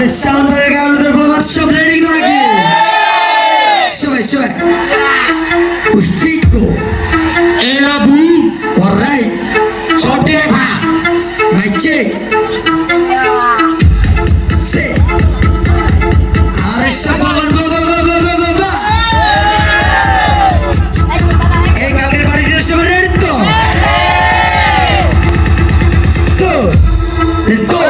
আরে সামনের গালদের প্রমাণ সব রেডি তো নাকি সবাই সবাই উস্তিকো এলাবু অলরাইট ছটি রেখা নাইছে সে আরে সাবান বাবা এই গালদের বাড়ি যে সব রেডি তো সো লেটস গো